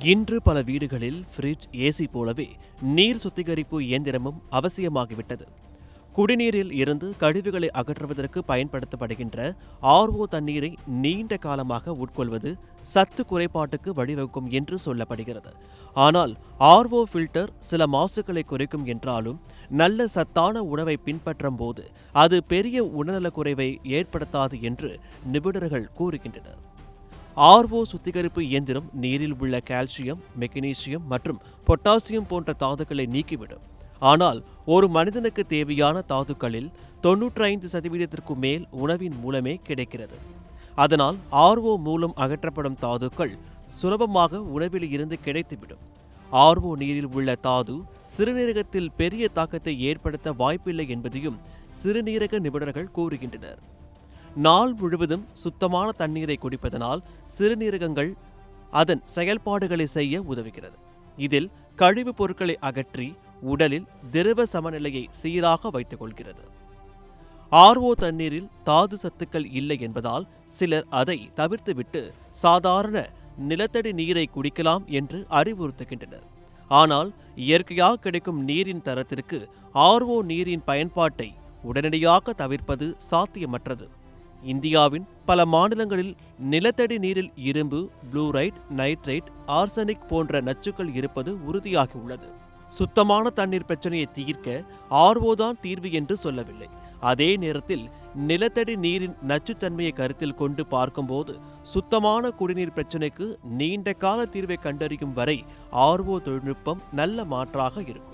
இன்று பல வீடுகளில் ஃப்ரிட்ஜ், ஏசி போலவே நீர் சுத்திகரிப்பு இயந்திரமும் அவசியமாகிவிட்டது. குடிநீரில் இருந்து கழிவுகளை அகற்றுவதற்கு பயன்படுத்தப்படுகின்ற ஆர்ஓ தண்ணீரை நீண்ட காலமாக உட்கொள்வது சத்து குறைபாட்டுக்கு வழிவகுக்கும் என்று சொல்லப்படுகிறது. ஆனால் ஆர்ஓ ஃபில்டர் சில மாசுகளை குறைக்கும் என்றாலும் நல்ல சத்தான உணவை பின்பற்றும் போது அது பெரிய உடல்நலக் குறைவை ஏற்படுத்தாது என்று நிபுணர்கள் கூறுகின்றனர். ஆர்ஓ சுத்திகரிப்பு இயந்திரம் நீரில் உள்ள கால்சியம், மெக்னீசியம் மற்றும் பொட்டாசியம் போன்ற தாதுக்களை நீக்கிவிடும். ஆனால் ஒரு மனிதனுக்கு தேவையான தாதுக்களில் 95% மேல் உணவின் மூலமே கிடைக்கிறது. அதனால் ஆர்ஓ மூலம் அகற்றப்படும் தாதுக்கள் சுலபமாக உணவில் இருந்து கிடைத்துவிடும். ஆர்ஓ நீரில் உள்ள தாது சிறுநீரகத்தில் பெரிய தாக்கத்தை ஏற்படுத்த வாய்ப்பில்லை என்பதையும் சிறுநீரக நிபுணர்கள் கூறுகின்றனர். நாள் முழுவதும் சுத்தமான தண்ணீரை குடிப்பதனால் சிறுநீரகங்கள் அதன் செயல்பாடுகளை செய்ய உதவுகிறது. இதில் கழிவுப் பொருட்களை அகற்றி உடலில் திரவ சமநிலையை சீராக வைத்துக் கொள்கிறது. ஆர்ஓ தண்ணீரில் தாது சத்துக்கள் இல்லை என்பதால் சிலர் அதை தவிர்த்துவிட்டு சாதாரண நிலத்தடி நீரை குடிக்கலாம் என்று அறிவுறுத்துகின்றனர். ஆனால் இயற்கையாக கிடைக்கும் நீரின் தரத்திற்கு ஆர்ஓ நீரின் பயன்பாட்டை உடனடியாக தவிர்ப்பது சாத்தியமற்றது. இந்தியாவின் பல மாநிலங்களில் நிலத்தடி நீரில் இரும்பு, புளூரைட், நைட்ரேட், ஆர்சனிக் போன்ற நச்சுக்கள் இருப்பது உறுதியாகியுள்ளது. சுத்தமான தண்ணீர் பிரச்சனையை தீர்க்க ஆர்ஓ தான் தீர்வு என்று சொல்லவில்லை. அதே நேரத்தில் நிலத்தடி நீரின் நச்சுத்தன்மையை கருத்தில் கொண்டு பார்க்கும்போது சுத்தமான குடிநீர் பிரச்சனைக்கு நீண்ட கால தீர்வை கண்டறியும் வரை ஆர்ஓ தொழில்நுட்பம் நல்ல மாற்றாக இருக்கும்.